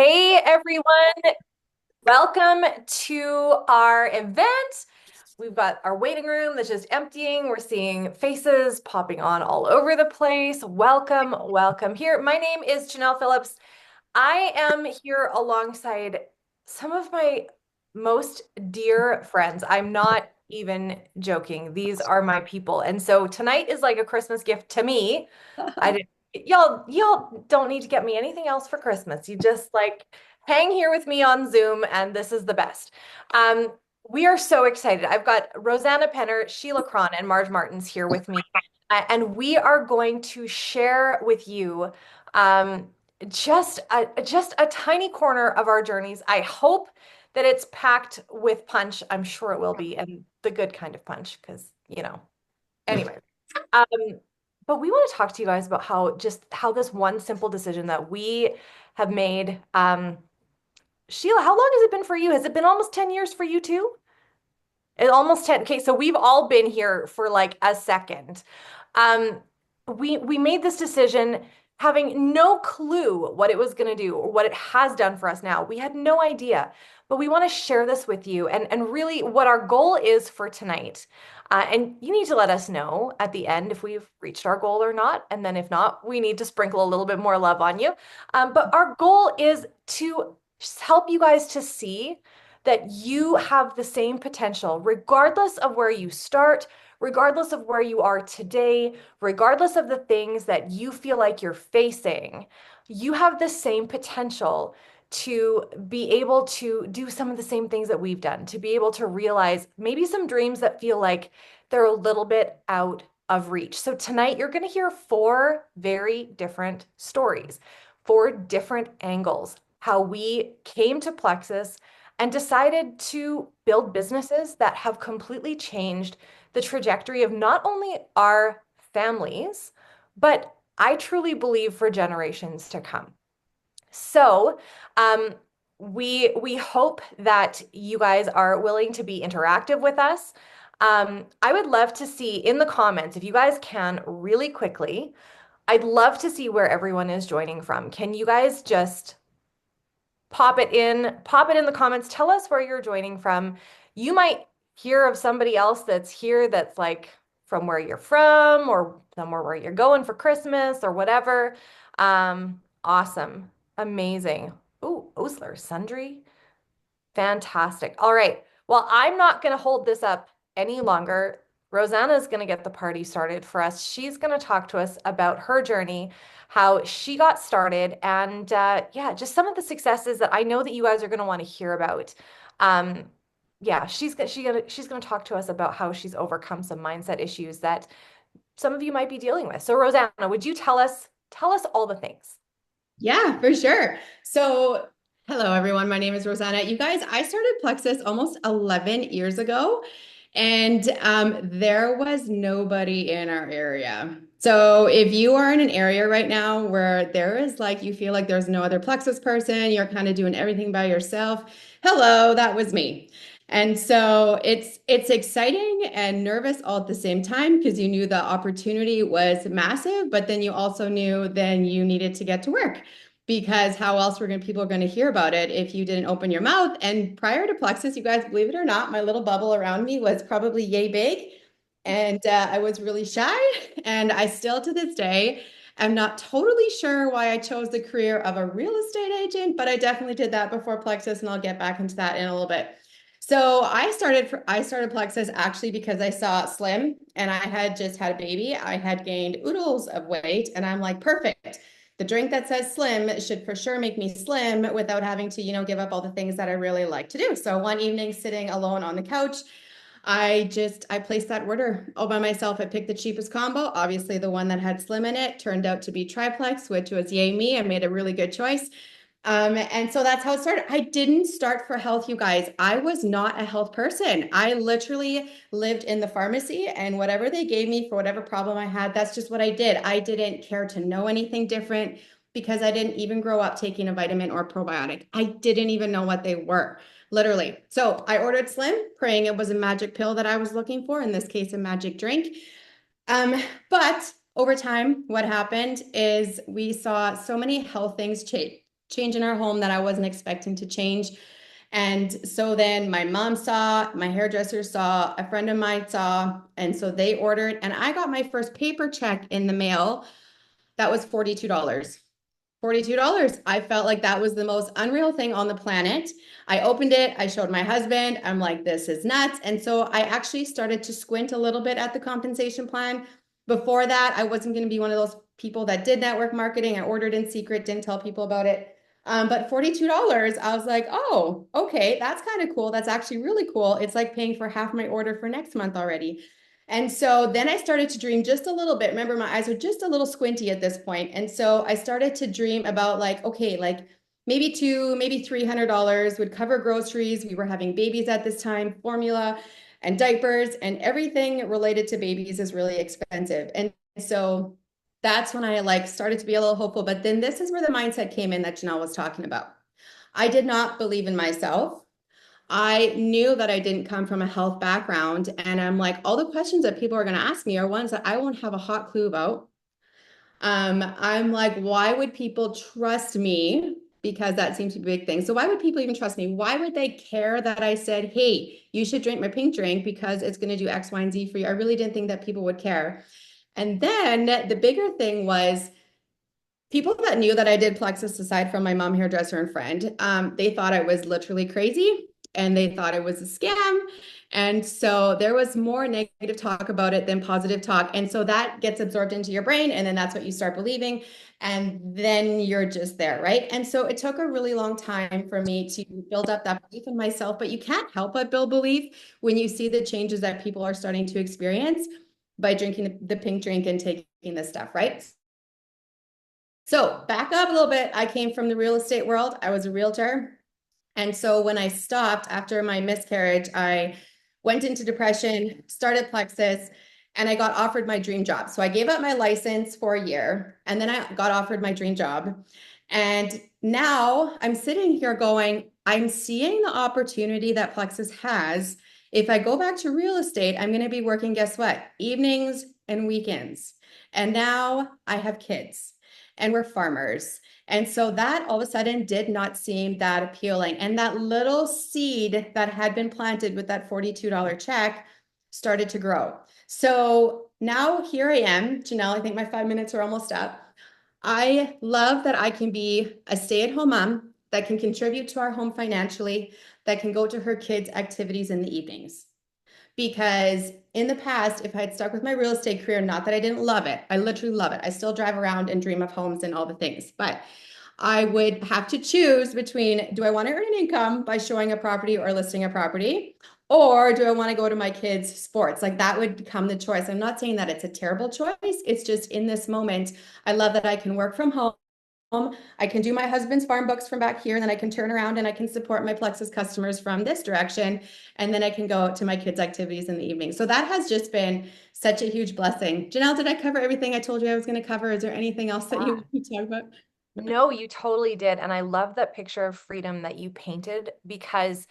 Hey everyone, welcome to our event. We've got our waiting room that's just emptying. We're seeing faces popping on all over the place. Welcome, welcome here. My name is Janelle Phillips. I am here alongside some of my most dear friends. I'm not even joking. These are my people. And so tonight is like a Christmas gift to me. I didn't, y'all don't need to get me anything else for Christmas. You just like hang here with me on Zoom, and this is the best. Um, we are so excited. I've got Rosanna Penner, Sheila Cron, and Marge Martins here with me. And we are going to share with you um, just a tiny corner of our journeys. I hope that it's packed with punch. I'm sure it will be, and the good kind of punch, because Anyway, um, but we want to talk to you guys about how this one simple decision that we have made. Sheila, how long has it been for you? Has it been almost 10 years for you too? Almost 10. Okay, so we've all been here for like a second. Um, we made this decision having no clue what it was going to do or what it has done for us now. We had no idea, but we want to share this with you and really what our goal is for tonight. And you need to let us know at the end if we've reached our goal or not. And then if not, we need to sprinkle a little bit more love on you. But our goal is to just help you guys to see that you have the same potential, regardless of where you start, regardless of where you are today, regardless of the things that you feel like you're facing. You have the same potential to be able to do some of the same things that we've done, to be able to realize maybe some dreams that feel like they're a little bit out of reach. So tonight you're going to hear four very different stories, four different angles, how we came to Plexus and decided to build businesses that have completely changed the trajectory of not only our families, but I truly believe for generations to come. So, um, we hope that you guys are willing to be interactive with us. I would love to see in the comments, if you guys can really quickly, I'd love to see where everyone is joining from. Can you guys just pop it in the comments. Tell us where you're joining from. You might hear of somebody else that's here that's like from where you're from or somewhere where you're going for Christmas or whatever. Awesome. Amazing. Oh, Osler, Sundry. Fantastic. All right. Well, I'm not going to hold this up any longer. Rosanna is going to get the party started for us. She's going to talk to us about her journey, how she got started, and yeah, just some of the successes that I know that you guys are going to want to hear about. Um, yeah, she's gonna talk to us about how she's overcome some mindset issues that some of you might be dealing with. So, Rosanna, would you tell us all the things? Yeah, for sure. So, hello everyone. My name is Rosanna. You guys, I started Plexus almost 11 years ago, and there was nobody in our area. So, if you are in an area right now where there is like you feel like there's no other Plexus person, you're kind of doing everything by yourself. Hello, that was me. And so it's exciting and nervous all at the same time because you knew the opportunity was massive, but then you also knew then you needed to get to work because how else were people going to hear about it if you didn't open your mouth? And prior to Plexus, you guys, believe it or not, my little bubble around me was probably yay big. And I was really shy. And I still to this day am not totally sure why I chose the career of a real estate agent, but I definitely did that before Plexus, and I'll get back into that in a little bit. So I started Plexus actually because I saw Slim and I had just had a baby. I had gained oodles of weight, and I'm like, perfect. The drink that says slim should for sure make me slim without having to, give up all the things that I really like to do. So one evening sitting alone on the couch, I placed that order all by myself. I picked the cheapest combo, obviously the one that had slim in it, turned out to be triplex, which was yay me. I made a really good choice. And so that's how it started. I didn't start for health, you guys. I was not a health person. I literally lived in the pharmacy, and whatever they gave me for whatever problem I had, that's just what I did. I didn't care to know anything different because I didn't even grow up taking a vitamin or probiotic. I didn't even know what they were, literally. So I ordered Slim, praying it was a magic pill that I was looking for, in this case, a magic drink. But over time, what happened is we saw so many health things change. change in our home that I wasn't expecting to change. And so then my mom saw, my hairdresser saw, a friend of mine saw, and so they ordered, and I got my first paper check in the mail. That was $42. $42. I felt like that was the most unreal thing on the planet. I opened it, I showed my husband. I'm like, this is nuts. And so I actually started to squint a little bit at the compensation plan. Before that, I wasn't going to be one of those people that did network marketing. I ordered in secret, didn't tell people about it. But $42, I was like, oh, okay, that's kind of cool. That's actually really cool. It's like paying for half my order for next month already. And so then I started to dream just a little bit. Remember, my eyes were just a little squinty at this point. And so I started to dream about like, okay, like maybe maybe $300 would cover groceries. We were having babies at this time, formula and diapers and everything related to babies is really expensive. And so that's when I like started to be a little hopeful. But then this is where the mindset came in that Janelle was talking about. I did not believe in myself. I knew that I didn't come from a health background. And I'm like, all the questions that people are going to ask me are ones that I won't have a hot clue about. I'm like, why would people trust me? Because that seems to be a big thing. So why would people even trust me? Why would they care that I said, hey, you should drink my pink drink because it's going to do X, Y, and Z for you? I really didn't think that people would care. And then the bigger thing was people that knew that I did Plexus, aside from my mom, hairdresser, and friend, they thought I was literally crazy and they thought it was a scam. And so there was more negative talk about it than positive talk. And so that gets absorbed into your brain. And then that's what you start believing. And then you're just there, right? And so it took a really long time for me to build up that belief in myself. But you can't help but build belief when you see the changes that people are starting to experience by drinking the pink drink and taking this stuff, right? So back up a little bit. I came from the real estate world. I was a realtor. And so when I stopped after my miscarriage, I went into depression, started Plexus, and I got offered my dream job. So I gave up my license for a year, and then I got offered my dream job. And now I'm sitting here going, I'm seeing the opportunity that Plexus has. If I go back to real estate, I'm going to be working, guess what? Evenings and weekends. And now I have kids and we're farmers. And so that all of a sudden did not seem that appealing. And that little seed that had been planted with that $42 check started to grow. So now here I am, Janelle, I think my 5 minutes are almost up. I love that I can be a stay-at-home mom that can contribute to our home financially, that can go to her kids' activities in the evenings. Because in the past, if I had stuck with my real estate career, not that I didn't love it, I literally love it. I still drive around and dream of homes and all the things, but I would have to choose between, do I want to earn an income by showing a property or listing a property? Or do I want to go to my kids' sports? Like that would become the choice. I'm not saying that it's a terrible choice. It's just in this moment, I love that I can work from home. I can do my husband's farm books from back here, and then I can turn around and I can support my Plexus customers from this direction. And then I can go to my kids' activities in the evening. So that has just been such a huge blessing. Janelle, did I cover everything I told you I was going to cover? Is there anything else that you want to talk about? No, you totally did. And I love that picture of freedom that you painted because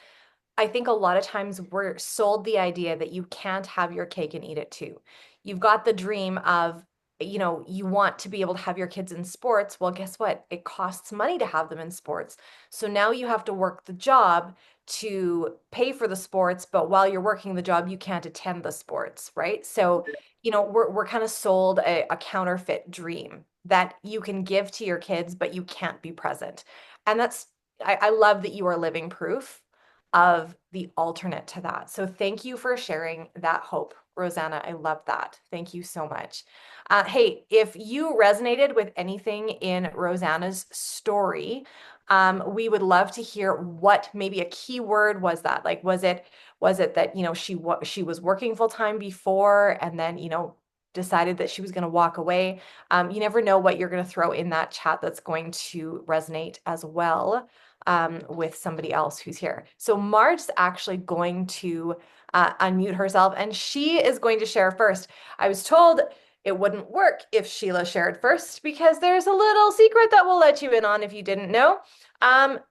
I think a lot of times we're sold the idea that you can't have your cake and eat it too. You've got the dream of, you want to be able to have your kids in sports. Well, guess what? It costs money to have them in sports. So now you have to work the job to pay for the sports, but while you're working the job, you can't attend the sports, right? So, we're kind of sold a counterfeit dream that you can give to your kids, but you can't be present. And I love that you are living proof of the alternate to that. So thank you for sharing that hope, Rosanna. I love that. Thank you so much. Hey, if you resonated with anything in Rosanna's story, we would love to hear what maybe a key word was that. Like, was it that, she was working full time before and then, decided that she was going to walk away. You never know what you're going to throw in that chat that's going to resonate as well with somebody else who's here. So Marge's actually going to unmute herself and she is going to share first. I was told it wouldn't work if Sheila shared first because there's a little secret that we'll let you in on if you didn't know.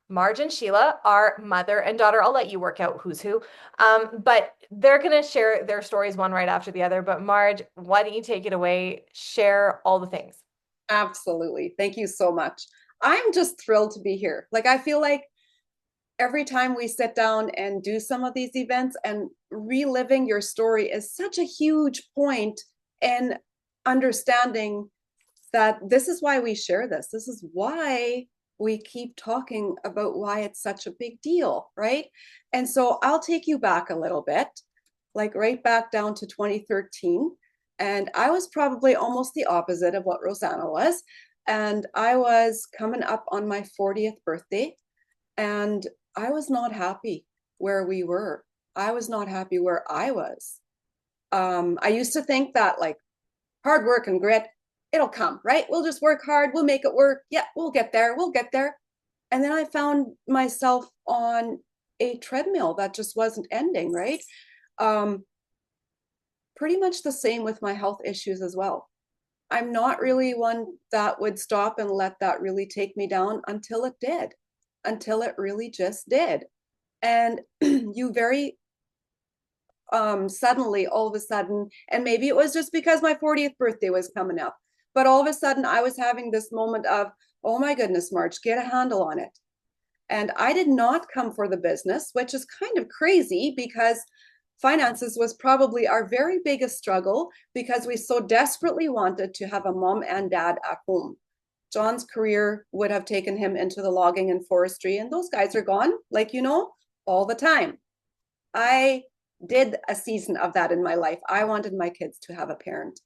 Marge and Sheila are mother and daughter. I'll let you work out who's who. But they're going to share their stories one right after the other. But Marge, why don't you take it away? Share all the things. Absolutely. Thank you so much. I'm just thrilled to be here. Like, I feel like every time we sit down and do some of these events, and reliving your story is such a huge point in understanding that this is why we share this. This is why we keep talking about why it's such a big deal, right? And so I'll take you back a little bit, like right back down to 2013. And I was probably almost the opposite of what Rosanna was. And I was coming up on my 40th birthday, and I was not happy where we were. I was not happy where I was. I used to think that like hard work and grit, it'll come, right? We'll just work hard, we'll make it work. Yeah, we'll get there, we'll get there. And then I found myself on a treadmill that just wasn't ending, right? Um, Pretty much the same with my health issues as well. I'm not really one that would stop and let that really take me down until it did, until it really just did. And you very suddenly, all of a sudden, and maybe it was just because my 40th birthday was coming up, but all of a sudden I was having this moment of, oh my goodness, March, get a handle on it. And I did not come for the business, which is kind of crazy because finances was probably our very biggest struggle, because we so desperately wanted to have a mom and dad at home. John's career would have taken him into the logging and forestry, and those guys are gone, like, all the time. I did a season of that in my life. I wanted my kids to have a parent,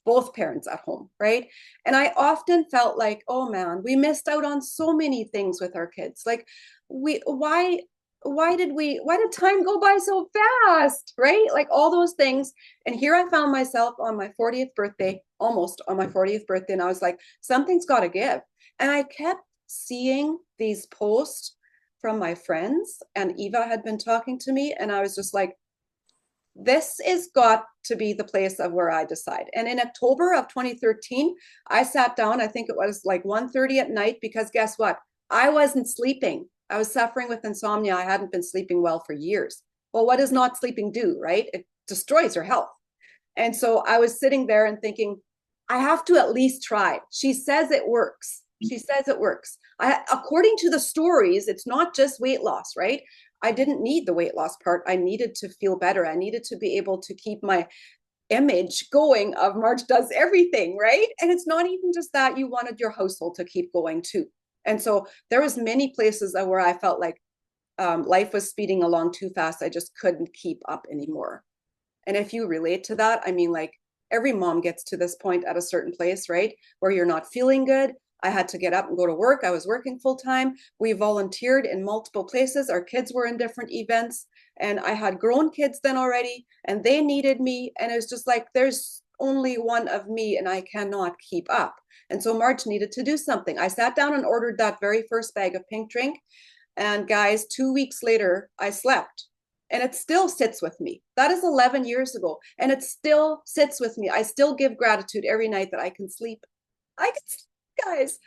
both parents at home, right? And I often felt like, oh man, we missed out on so many things with our kids. Like, why did time go by so fast, right? Like all those things. And here I found myself on my 40th birthday, almost on my 40th birthday, and I was like, something's got to give. And I kept seeing these posts from my friends, and Eva had been talking to me, and I was just like, this is got to be the place of where I decide. And in October of 2013, I sat down, I think it was like 1:30 at night, because guess what? I wasn't sleeping. I was suffering with insomnia. I hadn't been sleeping well for years. Well, what does not sleeping do, right? It destroys your health. And so I was sitting there and thinking, I have to at least try. She says it works. She says it works. According to the stories, it's not just weight loss, right? I didn't need the weight loss part. I needed to feel better. I needed to be able to keep my image going of March does everything, right? And it's not even just that, you wanted your household to keep going too. And so there was many places where I felt like life was speeding along too fast. I just couldn't keep up anymore. And if you relate to that, I mean, like every mom gets to this point at a certain place, right? Where you're not feeling good. I had to get up and go to work. I was working full time. We volunteered in multiple places. Our kids were in different events, and I had grown kids then already, and they needed me. And it was just like, there's only one of me and I cannot keep up. And so March needed to do something. I sat down and ordered that very first bag of pink drink. And guys, 2 weeks later, I slept. And it still sits with me. That is 11 years ago. And it still sits with me. I still give gratitude every night that I can sleep. I can sleep, guys.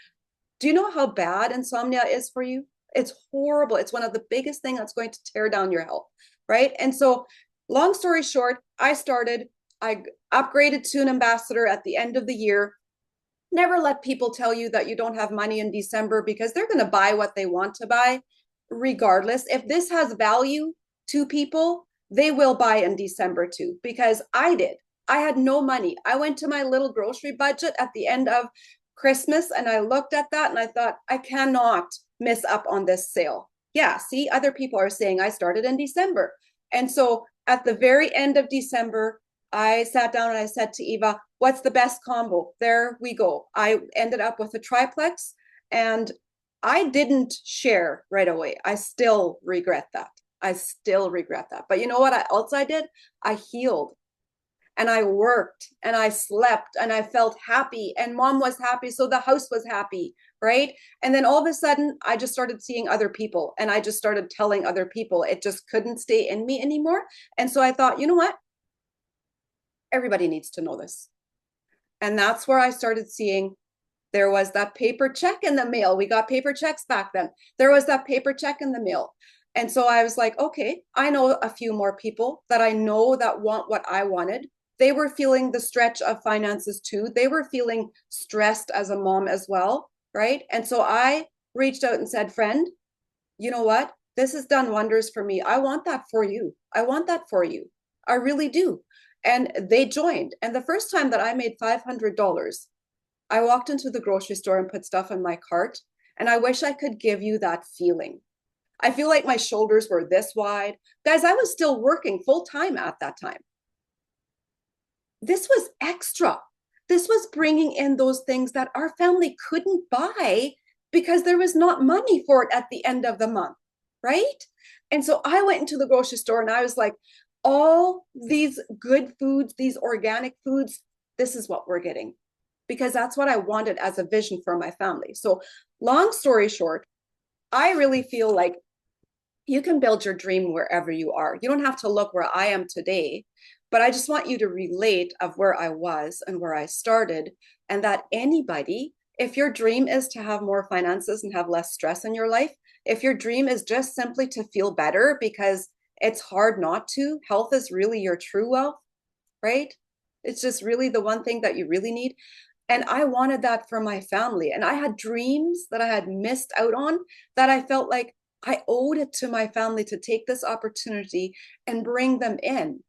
Do you know how bad insomnia is for you? It's horrible. It's one of the biggest things that's going to tear down your health, right? And so, long story short, I upgraded to an ambassador at the end of the year. Never let people tell you that you don't have money in December, because they're going to buy what they want to buy regardless. If this has value to people, they will buy in December too, because I did. I had no money. I went to my little grocery budget at the end of Christmas, and I looked at that and I thought, I cannot miss up on this sale. Yeah, see, other people are saying I started in December. And so at the very end of December, I sat down and I said to Eva, what's the best combo? There we go. I ended up with a triplex, and I didn't share right away. I still regret that. I still regret that. But you know what else I did? I healed, and I worked, and I slept, and I felt happy, and mom was happy. So the house was happy, right? And then all of a sudden I just started seeing other people, and I just started telling other people. It just couldn't stay in me anymore. And so I thought, you know what? Everybody needs to know this. And that's where I started seeing there was that paper check in the mail. We got paper checks back then. There was that paper check in the mail. And so I was like, okay, I know a few more people that I know that want what I wanted. They were feeling the stretch of finances too. They were feeling stressed as a mom as well. right? And so I reached out and said, friend, you know what? This has done wonders for me. I want that for you. I want that for you. I really do. And they joined. And the first time that I made $500, I walked into the grocery store and put stuff in my cart. And I wish I could give you that feeling. I feel like my shoulders were this wide. Guys, I was still working full time at that time. This was extra. This was bringing in those things that our family couldn't buy because there was not money for it at the end of the month, right? And so I went into the grocery store and I was like, all these good foods, these organic foods, this is what we're getting because that's what I wanted as a vision for my family. So, long story short, I really feel like you can build your dream wherever you are. You don't have to look where I am today, but I just want you to relate of where I was and where I started, and that anybody, if your dream is to have more finances and have less stress in your life, if your dream is just simply to feel better because it's hard not to, health is really your true wealth, right? It's just really the one thing that you really need. And I wanted that for my family. And I had dreams that I had missed out on that I felt like I owed it to my family to take this opportunity and bring them in.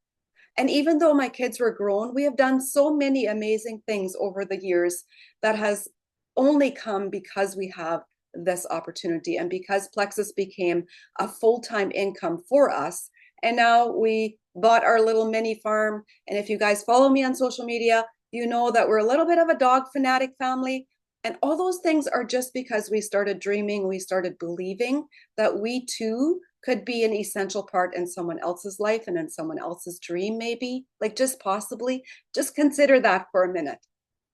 And even though my kids were grown, we have done so many amazing things over the years that has only come because we have this opportunity and because Plexus became a full-time income for us. And now we bought our little mini farm. And if you guys follow me on social media, you know that we're a little bit of a dog fanatic family. And all those things are just because we started dreaming, we started believing that we too could be an essential part in someone else's life and in someone else's dream, maybe. Like, just possibly, just consider that for a minute.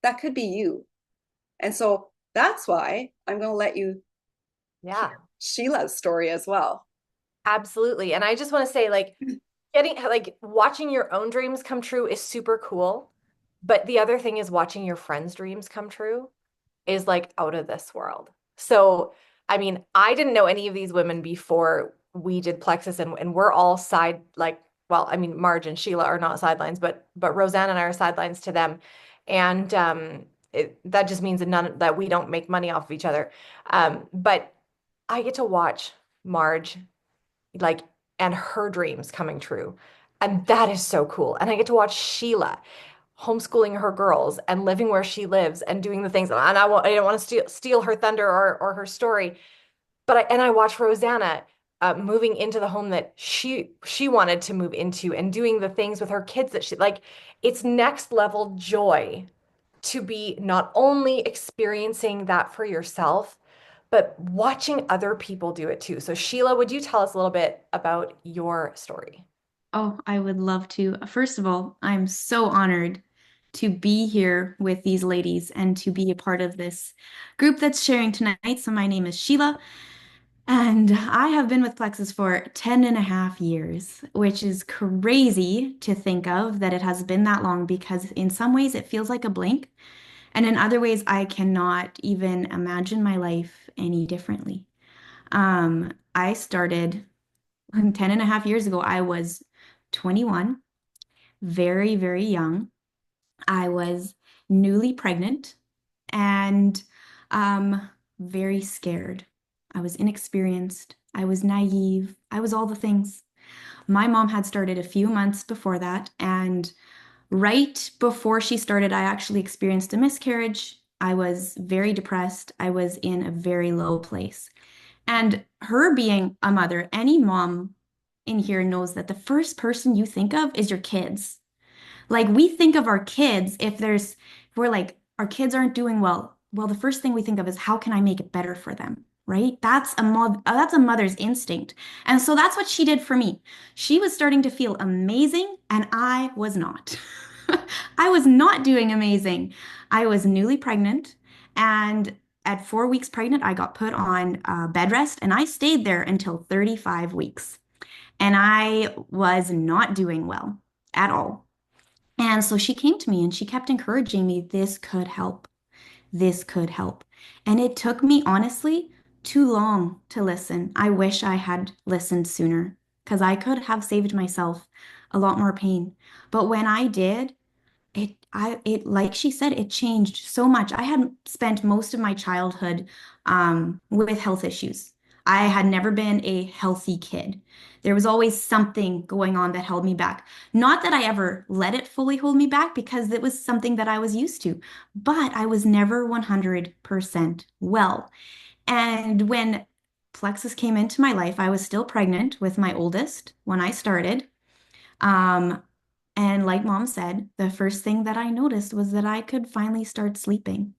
That could be you. And so that's why I'm going to let you Yeah, hear Sheila's story as well. absolutely. And I just want to say, like, watching your own dreams come true is super cool. But the other thing is watching your friends' dreams come true is like out of this world. So, I mean, I didn't know any of these women before we did Plexus, and we're all well, I mean, Marge and Sheila are not sidelines, but Roseanne and I are sidelines to them. And that just means that we don't make money off of each other. But I get to watch Marge, like, and her dreams coming true. And that is so cool. And I get to watch Sheila homeschooling her girls and living where she lives and doing the things. And I don't want to steal her thunder or her story, but I watch Rosanna moving into the home that she wanted to move into and doing the things with her kids that she like. It's next level joy to be not only experiencing that for yourself, but watching other people do it too. So Sheila, would you tell us a little bit about your story? Oh, I would love to. First of all, I'm so honored to be here with these ladies and to be a part of this group that's sharing tonight. So, my name is Sheila, and I have been with Plexus for 10 and a half years, which is crazy to think of that it has been that long because in some ways it feels like a blink. And in other ways, I cannot even imagine my life any differently. I started 10 and a half years ago. I was 21, very, very young. I was newly pregnant and very scared. I was inexperienced. I was naive. I was all the things. My mom had started a few months before that, and right before she started, I actually experienced a miscarriage. I was very depressed. I was in a very low place. And her being a mother, any mom in here knows that the first person you think of is your kids. Like we think of our kids if we're like our kids aren't doing well, well, the first thing we think of is how can I make it better for them, right? That's a mother's instinct. And so that's what she did for me. She was starting to feel amazing and I was not. I was not doing amazing. I was newly pregnant and at 4 weeks pregnant, I got put on bed rest and I stayed there until 35 weeks. And I was not doing well at all. And so she came to me and she kept encouraging me, this could help. This could help. And it took me, honestly, too long to listen. I wish I had listened sooner because I could have saved myself a lot more pain. But when I did, like she said, it changed so much. I had spent most of my childhood with health issues. I had never been a healthy kid. There was always something going on that held me back. Not that I ever let it fully hold me back because it was something that I was used to, but I was never 100% well. And when Plexus came into my life, I was still pregnant with my oldest when I started. Um, and like mom said, the first thing that I noticed was that I could finally start sleeping.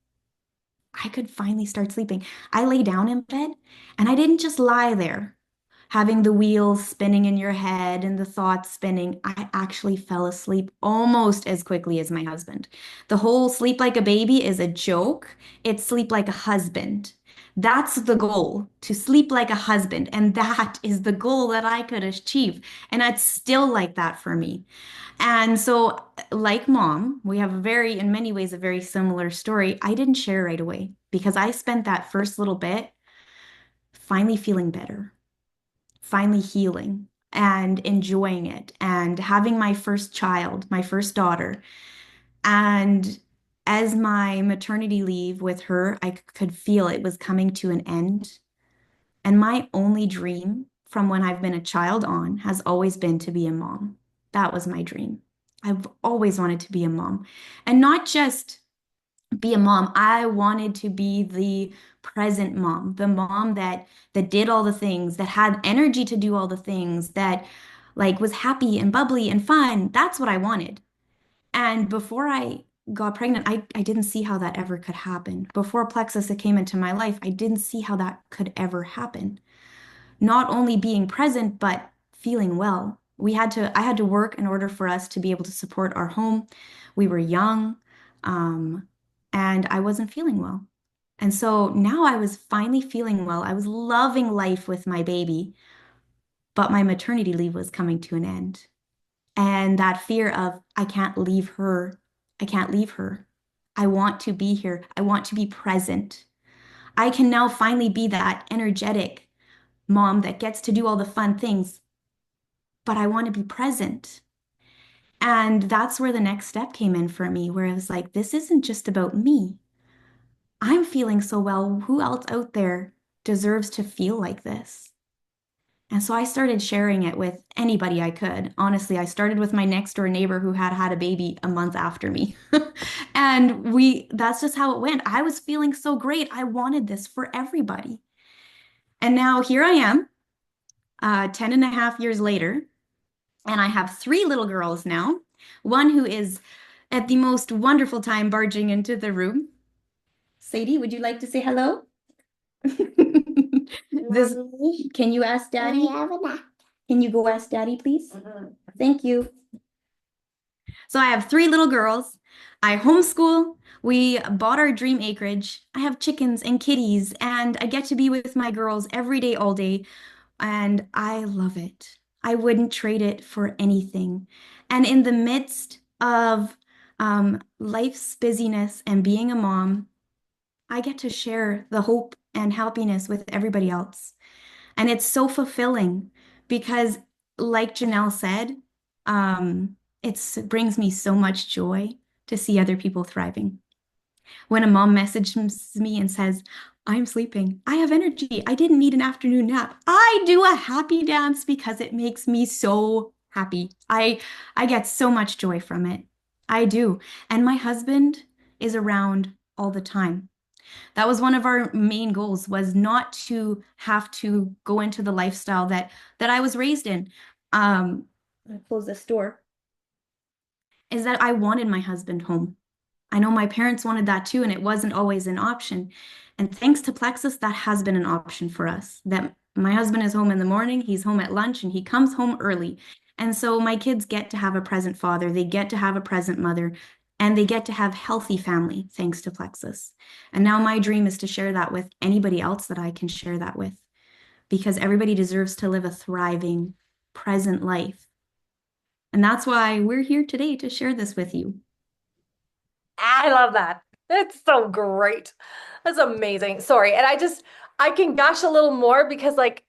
I could finally start sleeping. I lay down in bed and I didn't just lie there, having the wheels spinning in your head and the thoughts spinning. I actually fell asleep almost as quickly as my husband. The whole sleep like a baby is a joke. It's sleep like a husband. That's the goal, to sleep like a husband. And that is the goal that I could achieve. And it's still like that for me. And so, like mom, we have in many ways, a very similar story. I didn't share right away because I spent that first little bit finally feeling better, finally healing and enjoying it and having my first child, my first daughter. And as my maternity leave with her, I could feel it was coming to an end. And my only dream from when I've been a child on has always been to be a mom. That was my dream. I've always wanted to be a mom. And not just be a mom. I wanted to be the present mom, the mom that did all the things, that had energy to do all the things, that like was happy and bubbly and fun. That's what I wanted. And before I got pregnant, I didn't see how that ever could happen. Before Plexus it came into my life, I didn't see how that could ever happen. Not only being present, but feeling well. I had to work in order for us to be able to support our home. We were young, um, and I wasn't feeling well. And so now I was finally feeling well. I was loving life with my baby, but my maternity leave was coming to an end. And that fear of, I can't leave her. I can't leave her. I want to be here. I want to be present. I can now finally be that energetic mom that gets to do all the fun things, but I want to be present. And that's where the next step came in for me, where I was like, this isn't just about me. I'm feeling so well. Who else out there deserves to feel like this? And so I started sharing it with anybody I could. Honestly, I started with my next door neighbor who had had a baby a month after me. And that's just how it went. I was feeling so great. I wanted this for everybody. And now here I am, 10 and a half years later, and I have three little girls now. One who is at the most wonderful time barging into the room. Sadie, would you like to say hello? This, can you ask Daddy? Can you go ask Daddy, please? Thank you. So I have three little girls. I homeschool. We bought our dream acreage. I have chickens and kitties, and I get to be with my girls every day, all day, and I love it. I wouldn't trade it for anything. And in the midst of life's busyness and being a mom, I get to share the hope and happiness with everybody else. And it's so fulfilling because, like Janelle said, it brings me so much joy to see other people thriving. When a mom messages me and says, I'm sleeping, I have energy, I didn't need an afternoon nap, I do a happy dance because it makes me so happy. I get so much joy from it. I do. And my husband is around all the time. That was one of our main goals, was not to have to go into the lifestyle that I was raised in. I'll close this door. Is that I wanted my husband home. I know my parents wanted that too, and it wasn't always an option. And thanks to Plexus, that has been an option for us. That my husband is home in the morning, he's home at lunch, and he comes home early. And so my kids get to have a present father, they get to have a present mother, and they get to have healthy family thanks to Plexus. And now my dream is to share that with anybody else that I can share that with, because everybody deserves to live a thriving, present life. And that's why we're here today to share this with you. I love that. It's so great. That's amazing. Sorry. And I can gush a little more because like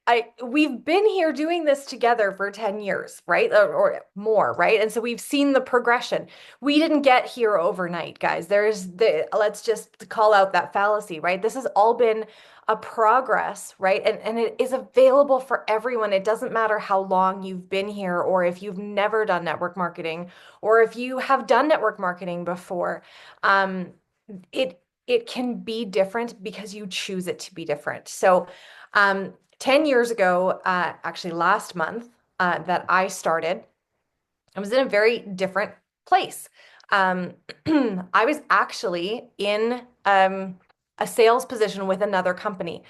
we've been here doing this together for 10 years, right? Or more, right? And so we've seen the progression. We didn't get here overnight, guys. Let's just call out that fallacy, right? This has all been a progress, right? And it is available for everyone. It doesn't matter how long you've been here or if you've never done network marketing or if you have done network marketing before. It can be different because you choose it to be different. So, 10 years ago, actually last month, that I started, I was in a very different place. Um, I was actually in a sales position with another company.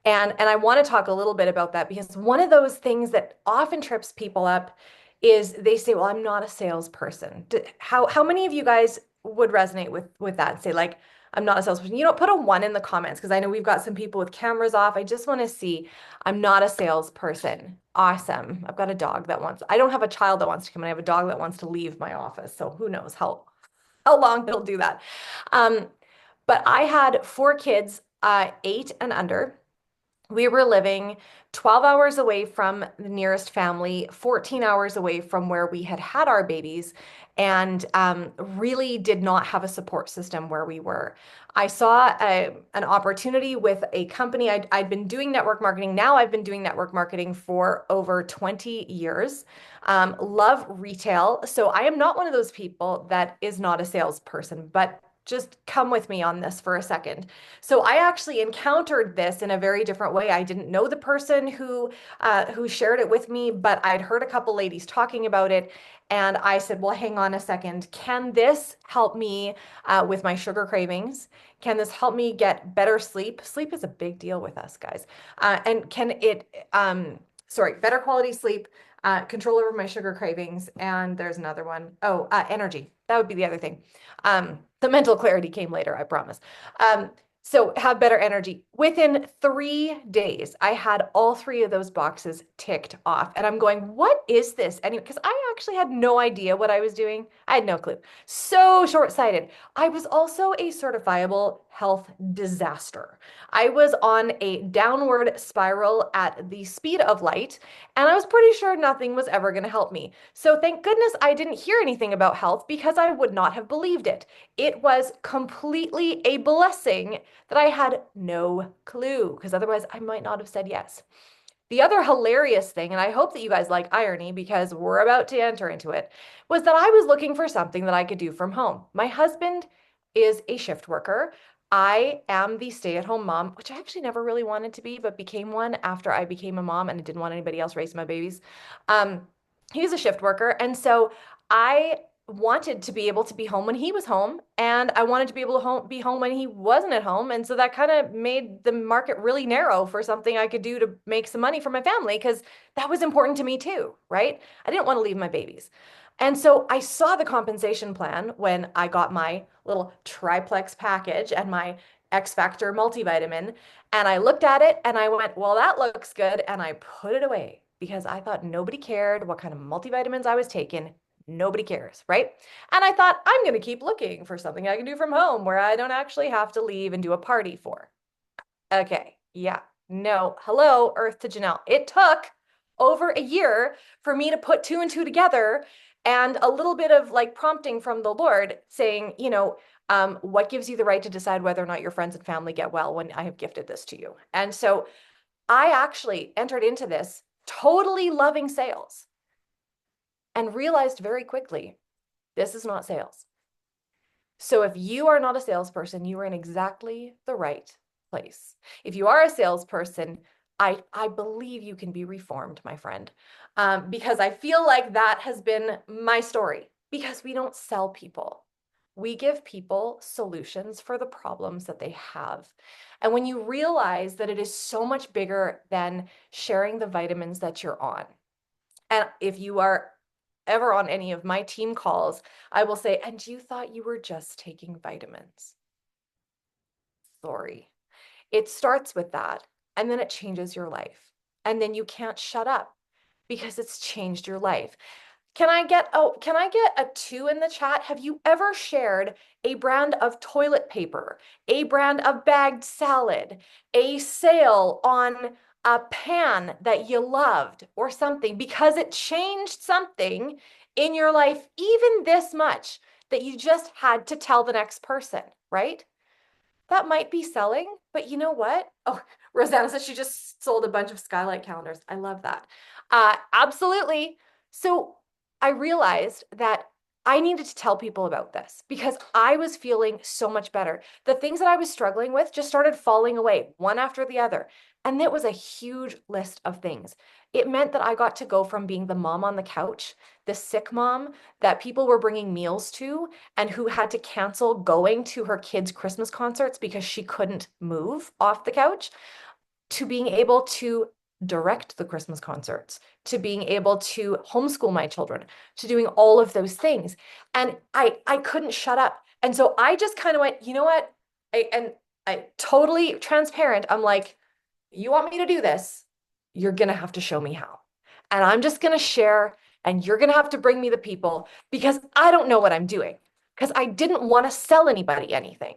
And I want to talk a little bit about that because one of those things that often trips people up is they say, "Well, I'm not a salesperson." How many of you guys would resonate with that and say like, "I'm not a salesperson"? You know, put a one in the comments because I know we've got some people with cameras off. I just want to see, "I'm not a salesperson." Awesome. I've got a dog that wants, I don't have a child that wants to come in. I have a dog that wants to leave my office. So who knows how long he'll do that. Um, but I had four kids, 8 and under. We were living 12 hours away from the nearest family, 14 hours away from where we had had our babies, and really did not have a support system where we were. I saw an opportunity with a company. I'd been doing network marketing. Now I've been doing network marketing for over 20 years. Love retail. So I am not one of those people that is not a salesperson, but just come with me on this for a second. So I actually encountered this in a very different way. I didn't know the person who shared it with me, but I'd heard a couple ladies talking about it, and I said, "Well, hang on a second. Can this help me with my sugar cravings? Can this help me get better sleep? Sleep is a big deal with us, guys. And can it, better quality sleep, control over my sugar cravings, and there's another one. Oh, energy. That would be the other thing. The mental clarity came later, I promise. So have better energy. Within 3 days, I had all three of those boxes ticked off. And I'm going, what is this? Anyway, because I actually had no idea what I was doing. I had no clue. So short-sighted. I was also a certifiable health disaster. I was on a downward spiral at the speed of light, and I was pretty sure nothing was ever going to help me. So thank goodness I didn't hear anything about health because I would not have believed it. It was completely a blessing that I had no clue, because otherwise I might not have said yes. The other hilarious thing, and I hope that you guys like irony because we're about to enter into it, was that I was looking for something that I could do from home. My husband is a shift worker. I am the stay-at-home mom, which I actually never really wanted to be, but became one after I became a mom and I didn't want anybody else raising my babies. He's a shift worker, and so I wanted to be able to be home when he was home, and I wanted to be able to be home when he wasn't at home. And so that kind of made the market really narrow for something I could do to make some money for my family, because that was important to me too, right? I didn't want to leave my babies. And so I saw the compensation plan when I got my little triplex package and my X Factor multivitamin, and I looked at it and I went, well, that looks good. And I put it away because I thought nobody cared what kind of multivitamins I was taking. Nobody cares, right? And I thought, I'm going to keep looking for something I can do from home where I don't actually have to leave and do a party for. Okay, yeah, no, hello, Earth to Janelle. It took over a year for me to put two and two together, and a little bit of like prompting from the Lord saying, what gives you the right to decide whether or not your friends and family get well when I have gifted this to you? And so I actually entered into this totally loving sales and realized very quickly, this is not sales. So if you are not a salesperson, you are in exactly the right place. If you are a salesperson, I believe you can be reformed, my friend, because I feel like that has been my story, because we don't sell people. We give people solutions for the problems that they have. And when you realize that it is so much bigger than sharing the vitamins that you're on, and if you are ever on any of my team calls, I will say, and you thought you were just taking vitamins. Sorry. It starts with that, and then it changes your life. And then you can't shut up because it's changed your life. can I get a 2 in the chat? Have you ever shared a brand of toilet paper, a brand of bagged salad, a sale on a pan that you loved or something because it changed something in your life, even this much, that you just had to tell the next person, right? That might be selling, but you know what? Oh, Rosanna says she just sold a bunch of Skylight calendars. I love that. Absolutely. So I realized that I needed to tell people about this because I was feeling so much better. The things that I was struggling with just started falling away one after the other. And it was a huge list of things. It meant that I got to go from being the mom on the couch, the sick mom that people were bringing meals to, and who had to cancel going to her kids' Christmas concerts because she couldn't move off the couch, to being able to direct the Christmas concerts, to being able to homeschool my children, to doing all of those things. And I couldn't shut up. And so I just kind of went, you know what? I totally transparent. I'm like, you want me to do this? You're going to have to show me how. And I'm just going to share, and you're going to have to bring me the people because I don't know what I'm doing because I didn't want to sell anybody anything.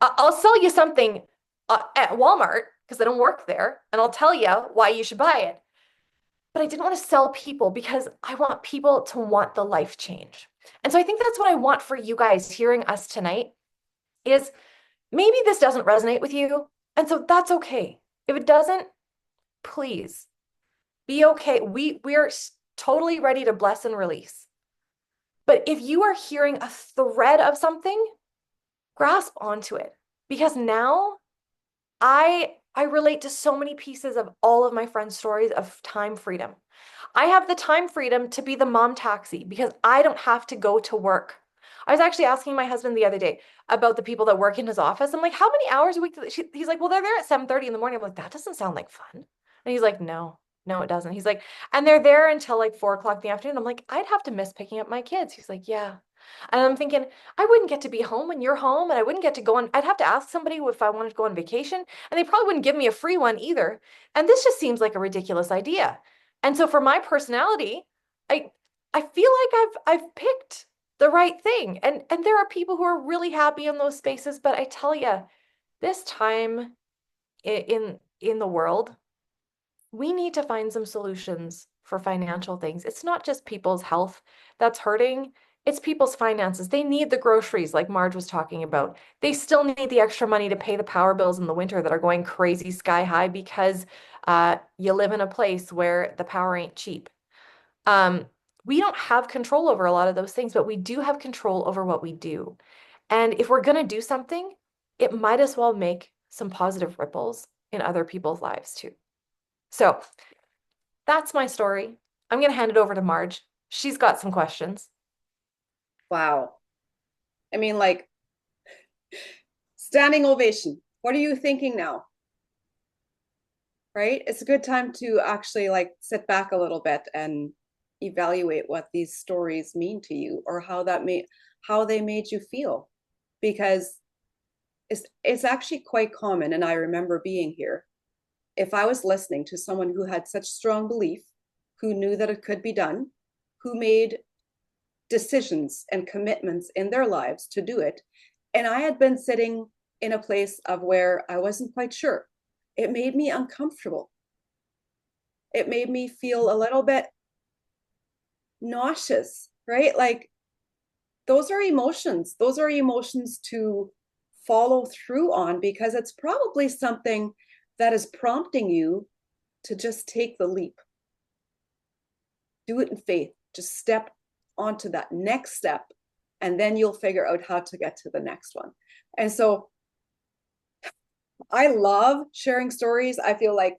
I'll sell you something at Walmart because I don't work there, and I'll tell you why you should buy it. But I didn't want to sell people because I want people to want the life change. And so I think that's what I want for you guys hearing us tonight is maybe this doesn't resonate with you. And so that's okay. If it doesn't, please be okay. We're totally ready to bless and release. But if you are hearing a thread of something, grasp onto it because now I relate to so many pieces of all of my friends' stories of time freedom. I have the time freedom to be the mom taxi because I don't have to go to work. I was actually asking my husband the other day about the people that work in his office. I'm like, how many hours a week? He's like, well, they're there at 7:30 in the morning. I'm like, that doesn't sound like fun. And he's like, no, it doesn't. He's like, and they're there until like 4 o'clock in the afternoon. I'm like, I'd have to miss picking up my kids. He's like, yeah. And I'm thinking, I wouldn't get to be home when you're home, and I wouldn't get to go on. I'd have to ask somebody if I wanted to go on vacation, and they probably wouldn't give me a free one either. And this just seems like a ridiculous idea. And so for my personality, I feel like I've picked the right thing. And there are people who are really happy in those spaces, but I tell you, this time in the world, we need to find some solutions for financial things. It's not just people's health that's hurting, it's people's finances. They need the groceries, like Marge was talking about. They still need the extra money to pay the power bills in the winter that are going crazy sky high because you live in a place where the power ain't cheap. We don't have control over a lot of those things, but we do have control over what we do. And if we're going to do something, it might as well make some positive ripples in other people's lives too. So that's my story. I'm going to hand it over to Marge. She's got some questions. Wow. I mean, like, standing ovation. What are you thinking now? Right? It's a good time to actually like sit back a little bit and evaluate what these stories mean to you or how they made you feel. Because it's actually quite common, and I remember being here. If I was listening to someone who had such strong belief, who knew that it could be done, who made decisions and commitments in their lives to do it, and I had been sitting in a place of where I wasn't quite sure, it made me uncomfortable. It made me feel a little bit nauseous, right? Like those are emotions. Those are emotions to follow through on because it's probably something that is prompting you to just take the leap. Do it in faith. Just step onto that next step, and then you'll figure out how to get to the next one. And so I love sharing stories. I feel like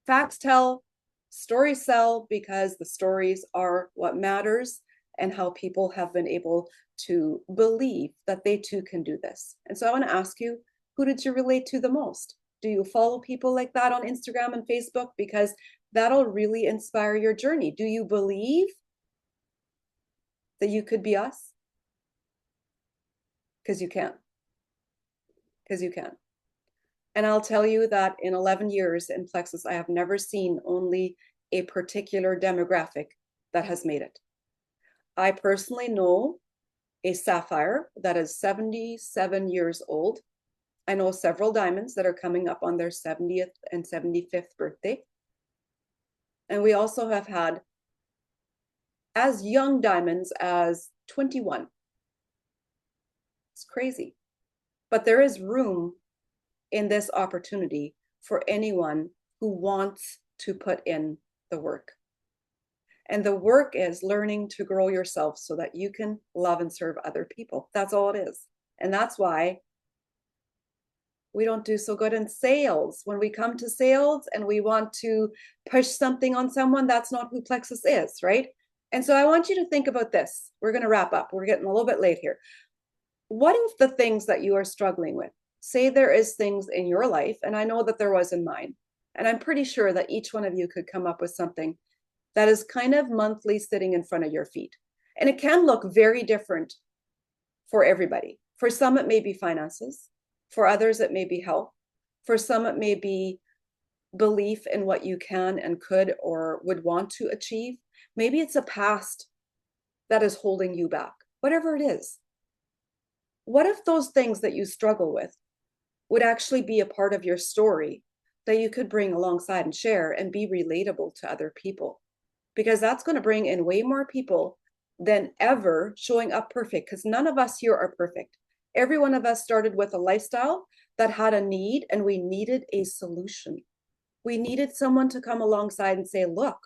facts tell, stories sell, because the stories are what matters and how people have been able to believe that they too can do this. And so I want to ask you, who did you relate to the most? Do you follow people like that on Instagram and Facebook? Because that'll really inspire your journey. Do you believe that you could be us? Because you can. Because you can. And I'll tell you that in 11 years in Plexus, I have never seen only a particular demographic that has made it. I personally know a sapphire that is 77 years old. I know several diamonds that are coming up on their 70th and 75th birthday. And we also have had as young diamonds as 21. It's crazy. But there is room in this opportunity for anyone who wants to put in the work. And the work is learning to grow yourself so that you can love and serve other people. That's all it is. And that's why we don't do so good in sales. When we come to sales and we want to push something on someone, that's not who Plexus is, right? And so I want you to think about this. We're going to wrap up. We're getting a little bit late here. What if the things that you are struggling with, say there is things in your life, and I know that there was in mine, and I'm pretty sure that each one of you could come up with something that is kind of monthly sitting in front of your feet. And it can look very different for everybody. For some, it may be finances. For others, it may be health. For some, it may be belief in what you can and could or would want to achieve. Maybe it's a past that is holding you back, whatever it is. What if those things that you struggle with would actually be a part of your story that you could bring alongside and share and be relatable to other people? Because that's going to bring in way more people than ever showing up perfect, because none of us here are perfect. Every one of us started with a lifestyle that had a need, and we needed a solution. We needed someone to come alongside and say, look,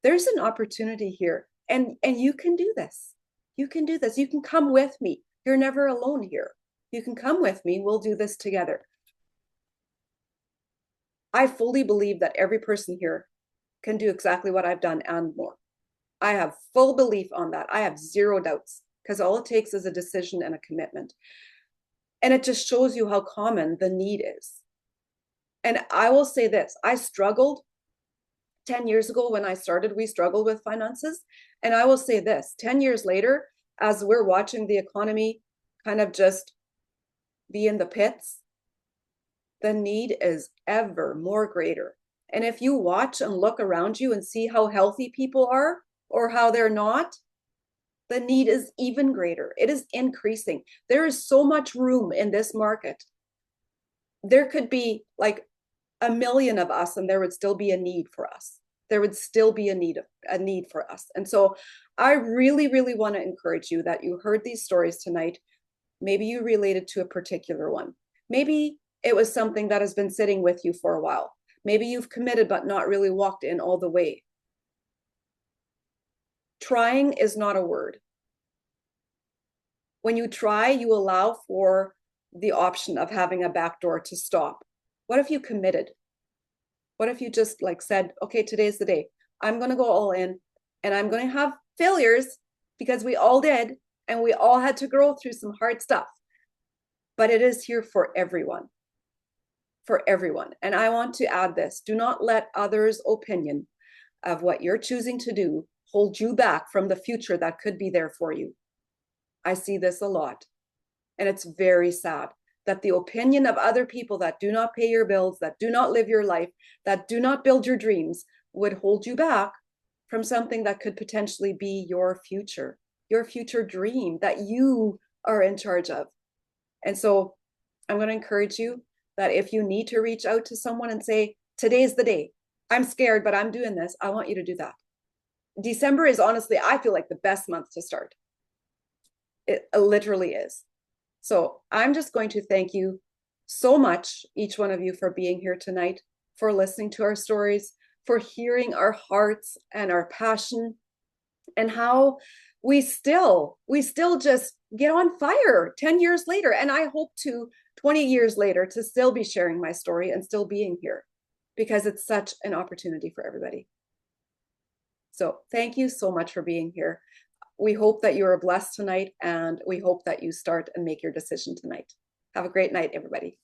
there's an opportunity here, and you can do this. You can do this. You can come with me. You're never alone here. You can come with me. We'll do this together. I fully believe that every person here can do exactly what I've done and more. I have full belief on that. I have zero doubts, because all it takes is a decision and a commitment. And it just shows you how common the need is. And I will say this, I struggled 10 years ago when I started, we struggled with finances. And I will say this, 10 years later, as we're watching the economy kind of just be in the pits, the need is ever more greater. And if you watch and look around you and see how healthy people are or how they're not, the need is even greater. It is increasing. There is so much room in this market. There could be like 1 million of us and there would still be a need for us. There would still be a need for us. And so I really, really want to encourage you that you heard these stories tonight. Maybe you related to a particular one. Maybe it was something that has been sitting with you for a while. Maybe you've committed but not really walked in all the way. Trying is not a word. When you try, you allow for the option of having a back door to stop. What if you committed? What if you just like said, okay, today's the day. I'm going to go all in, and I'm going to have failures, because we all did, and we all had to grow through some hard stuff. But it is here for everyone. For everyone. And I want to add this. Do not let others' opinion of what you're choosing to do hold you back from the future that could be there for you. I see this a lot. And it's very sad that the opinion of other people that do not pay your bills, that do not live your life, that do not build your dreams would hold you back from something that could potentially be your future dream that you are in charge of. And so I'm going to encourage you that if you need to reach out to someone and say, today's the day, I'm scared, but I'm doing this, I want you to do that. December is honestly, I feel like the best month to start. It literally is. So I'm just going to thank you so much, each one of you, for being here tonight, for listening to our stories, for hearing our hearts and our passion, and how we still just get on fire 10 years later. And I hope to 20 years later to still be sharing my story and still being here, because it's such an opportunity for everybody. So thank you so much for being here. We hope that you are blessed tonight, and we hope that you start and make your decision tonight. Have a great night, everybody.